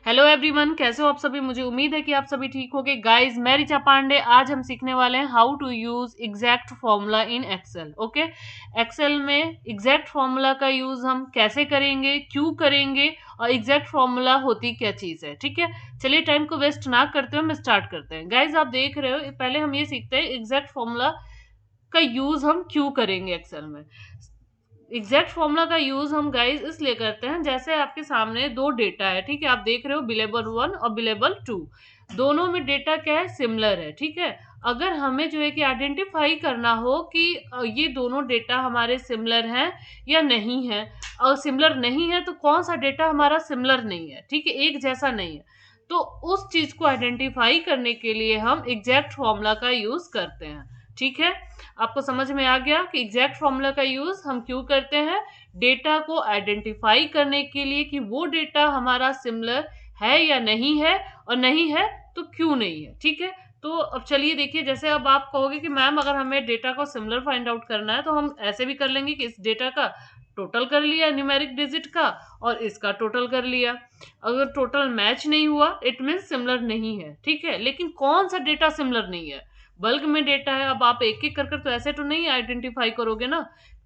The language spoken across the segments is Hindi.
हेलो एवरीवन, कैसे हो आप सभी। मुझे उम्मीद है कि आप सभी ठीक होंगे। गाइस, मैं ऋचा पांडे। आज हम सीखने वाले हैं how to use exact formula in Excel. Okay, Excel में एग्जैक्ट फॉर्मूला का यूज हम कैसे करेंगे, क्यों करेंगे और एग्जैक्ट फॉर्मूला होती क्या चीज है। ठीक है, चलिए टाइम को वेस्ट ना करते हुए हम स्टार्ट करते हैं। गाइज, आप देख रहे हो, पहले हम ये सीखते हैं एग्जैक्ट फॉर्मूला का यूज हम क्यों करेंगे एक्सेल में। एग्जैक्ट फॉर्मूला का यूज हम गाइस इसलिए करते हैं, जैसे आपके सामने दो डेटा है। ठीक है, आप देख रहे हो बिलेबल 1 और बिलेबल 2, दोनों में डेटा क्या है, सिमिलर है। ठीक है, अगर हमें जो है कि आइडेंटिफाई करना हो कि ये दोनों डेटा हमारे सिमिलर हैं या नहीं है, और सिमिलर नहीं है तो कौन सा डेटा हमारा सिमिलर नहीं है, ठीक है, एक जैसा नहीं है, तो उस चीज को आइडेंटिफाई करने के लिए हम एग्जैक्ट फॉर्मूला का यूज करते हैं। ठीक है, आपको समझ में आ गया कि एग्जैक्ट फॉर्मूला का यूज हम क्यों करते हैं। डेटा को आइडेंटिफाई करने के लिए कि वो डेटा हमारा सिमिलर है या नहीं है, और नहीं है तो क्यों नहीं है। ठीक है, तो अब चलिए देखिए, जैसे अब आप कहोगे कि मैम अगर हमें डेटा को सिमिलर फाइंड आउट करना है तो हम ऐसे भी कर लेंगे कि इस डेटा का टोटल कर लिया न्यूमेरिक डिजिट का और इसका टोटल कर लिया। अगर टोटल मैच नहीं हुआ इट मीन सिमिलर नहीं है। ठीक है, लेकिन कौन सा डेटा सिमिलर नहीं है, बल्क में डेटा है। अब आप एक एक कर तो ऐसे तो नहीं आइडेंटिफाई करोगे ना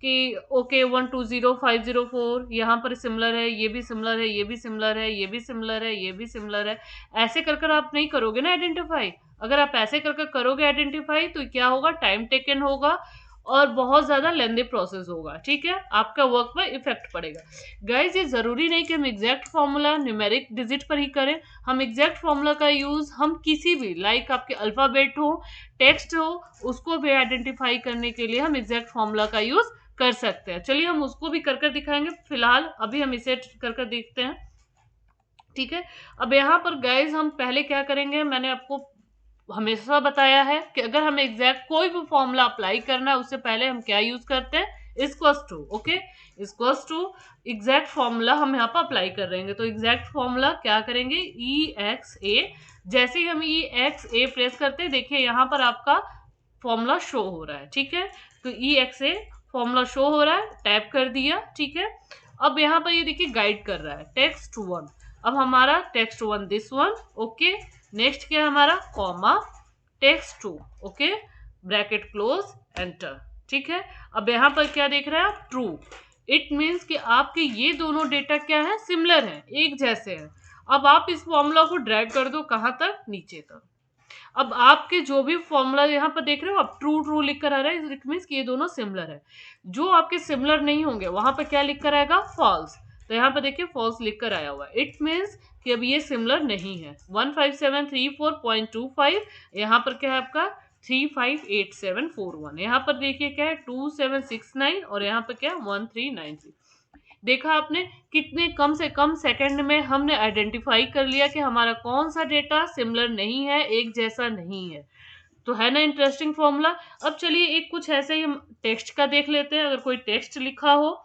कि ओके 120504 यहाँ पर सिमिलर है, ये भी सिमिलर है, ये भी सिमिलर है, ये भी सिमिलर है, ये भी सिमिलर है। ऐसे कर आप नहीं करोगे ना आइडेंटिफाई। अगर आप ऐसे कर करोगे आइडेंटिफाई तो क्या होगा, टाइम टेकन होगा और बहुत ज्यादा लेंदी प्रोसेस होगा। ठीक है, आपका वर्क पर इफेक्ट पड़ेगा। गाइज, ये जरूरी नहीं कि हम एग्जैक्ट फॉर्मूला न्यूमेरिक डिजिट पर ही करें। हम एग्जैक्ट फॉर्मूला का यूज हम किसी भी लाइक आपके अल्फाबेट हो, टेक्स्ट हो, उसको भी आइडेंटिफाई करने के लिए हम एग्जैक्ट फॉर्मूला का यूज कर सकते हैं। चलिए हम उसको भी कर दिखाएंगे। फिलहाल अभी हम इसे कर देखते हैं। ठीक है, अब यहाँ पर गाइज हम पहले क्या करेंगे, मैंने आपको हमेशा बताया है कि अगर हमें एग्जैक्ट कोई भी फॉर्मूला अप्लाई करना है उससे पहले हम क्या यूज करते हैं, equals to. Okay, equals to exact formula हम यहाँ पर अप्लाई कर रहे हैं। तो एग्जैक्ट फॉर्मूला क्या करेंगे, ई एक्स ए। जैसे ही हम ई एक्स ए प्रेस करते हैं, देखिए यहाँ पर आपका फॉर्मूला शो हो रहा है। ठीक है, तो ई एक्स ए फॉर्मूला शो हो रहा है, टैप कर दिया। ठीक है, अब यहाँ पर ये देखिए गाइड कर रहा है टेक्स्ट 1। अब हमारा text 1 this one. Okay, next क्या है हमारा, comma text 2। Okay, bracket close, enter. ठीक है, अब यहाँ पर क्या देख रहे हैं आप, ट्रू। इट मीन्स कि आपके ये दोनों डेटा क्या है, सिमिलर है, एक जैसे हैं। अब आप इस फॉर्मूला को ड्रैग कर दो कहाँ तक, नीचे तक। अब आपके जो भी फॉर्मूला यहाँ पर देख रहे हो आप, ट्रू ट्रू लिख कर आ रहा है, इट मीन्स कि ये दोनों सिमिलर है। जो आपके सिमिलर नहीं होंगे वहां पर क्या लिख कर आएगा, फॉल्स। तो यहाँ पर देखिए फॉल्स लिख कर आया हुआ है, इट मीन्स कि अब ये सिमिलर नहीं है। 15734.25, यहाँ पर क्या है आपका 358741। यहाँ पर देखिए क्या है 2769 और यहाँ पर क्या 1396। देखा आपने कितने कम से कम सेकंड में हमने आइडेंटिफाई कर लिया कि हमारा कौन सा डेटा सिमिलर नहीं है, एक जैसा नहीं है। तो है ना इंटरेस्टिंग फॉर्मूला। अब चलिए एक कुछ ऐसे ही हम टेक्स्ट का देख लेते हैं। अगर कोई टेक्स्ट लिखा हो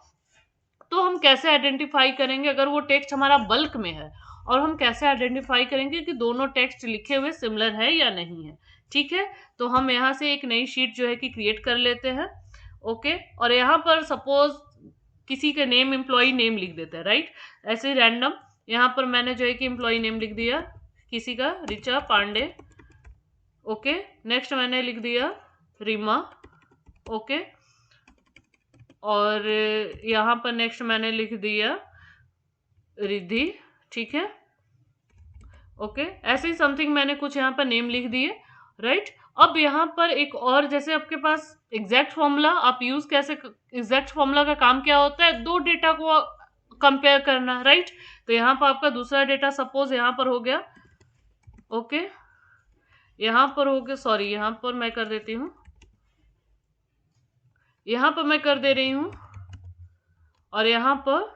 तो हम कैसे आइडेंटिफाई करेंगे, अगर वो टेक्स्ट हमारा बल्क में है, और हम कैसे आइडेंटिफाई करेंगे कि दोनों टेक्स्ट लिखे हुए सिमिलर है या नहीं है। ठीक है, तो हम यहाँ से एक नई शीट जो है कि क्रिएट कर लेते हैं। ओके, और यहाँ पर सपोज किसी का नेम, एम्प्लॉय नेम लिख देते हैं, राइट, ऐसे रैंडम। यहाँ पर मैंने जो है कि एम्प्लॉय नेम लिख दिया किसी का, ऋचा पांडे। ओके, नेक्स्ट मैंने लिख दिया रीमा। ओके, और यहाँ पर नेक्स्ट मैंने लिख दिया रिद्धि। ठीक है, ओके, ऐसे ही समथिंग मैंने कुछ यहाँ पर नेम लिख दिए, राइट। अब यहाँ पर एक और, जैसे आपके पास एग्जैक्ट फॉर्मूला आप यूज कैसे, एग्जैक्ट फॉर्मूला का काम क्या होता है, दो डेटा को कंपेयर करना, राइट। तो यहाँ पर आपका दूसरा डेटा सपोज यहाँ पर हो गया। ओके, यहाँ पर हो गया, सॉरी यहाँ पर मैं कर देती हूँ, यहाँ पर मैं कर दे रही हूँ, और यहाँ पर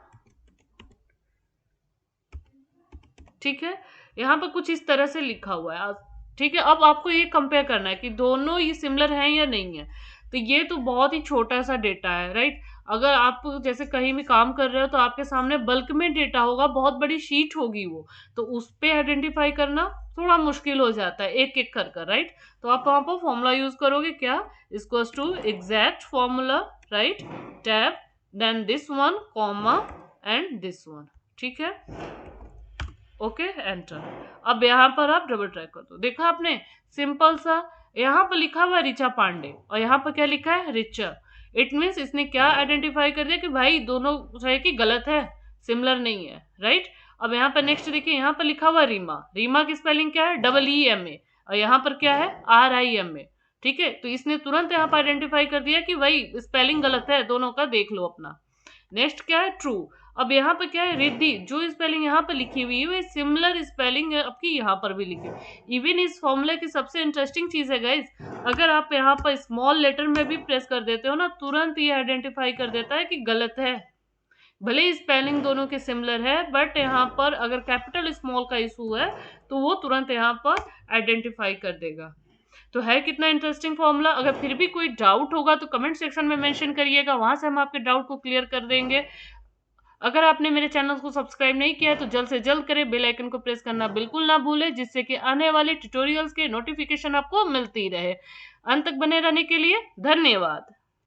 ठीक है, यहाँ पर कुछ इस तरह से लिखा हुआ है। ठीक है, अब आपको ये कंपेयर करना है कि दोनों ये सिमिलर हैं या नहीं है। तो ये तो बहुत ही छोटा सा डेटा है, राइट। अगर आप जैसे कहीं भी काम कर रहे हो तो आपके सामने बल्क में डेटा होगा, बहुत बड़ी शीट होगी वो, तो उस पे आइडेंटिफाई करना थोड़ा मुश्किल हो जाता है एक एक कर, राइट। तो आप वहां पर फॉर्मूला यूज करोगे क्या, equals to exact formula, right, tab, then this one, comma, and this one. ठीक है, ओके, एंटर। अब यहाँ पर आप डबल ट्रैक कर दो, देखा आपने, सिंपल सा। यहाँ पर लिखा हुआ है ऋचा पांडे और यहाँ पर क्या लिखा है, रिचा। इट मीन्स इसने क्या आइडेंटिफाई कर दिया कि भाई दोनों जो है कि गलत है, सिमिलर नहीं है, राइट। अब यहाँ पर नेक्स्ट देखिए, यहाँ पर लिखा हुआ रीमा, रीमा की स्पेलिंग क्या है, EEMA, और यहाँ पर क्या है, RIMA। ठीक है, तो इसने तुरंत यहाँ पर आइडेंटिफाई कर दिया कि भाई स्पेलिंग गलत है, दोनों का देख लो अपना। नेक्स्ट क्या है, ट्रू। अब यहाँ पर क्या है, रिद्धि, जो स्पेलिंग यहाँ पर लिखी हुई है वो सिमिलर स्पेलिंग आपकी यहाँ पर भी लिखी। इवन इस फॉर्मूले की सबसे इंटरेस्टिंग चीज है गाइस, अगर आप यहाँ पर स्मॉल लेटर में भी प्रेस कर देते हो ना, तुरंत ये आइडेंटिफाई कर देता है कि गलत है। भले ही स्पेलिंग दोनों के सिमिलर है, बट यहाँ पर अगर कैपिटल स्मॉल का इशू है तो वो तुरंत यहाँ पर आइडेंटिफाई कर देगा। तो है कितना इंटरेस्टिंग फॉर्मूला। अगर फिर भी कोई डाउट होगा तो कमेंट सेक्शन में मेंशन करिएगा, वहां से हम आपके डाउट को क्लियर कर देंगे। अगर आपने मेरे चैनल को सब्सक्राइब नहीं किया है तो जल्द से जल्द करें, बेल आइकन को प्रेस करना बिल्कुल ना भूलें, जिससे कि आने वाले ट्यूटोरियल्स के नोटिफिकेशन आपको मिलती रहे। अंत तक बने रहने के लिए धन्यवाद।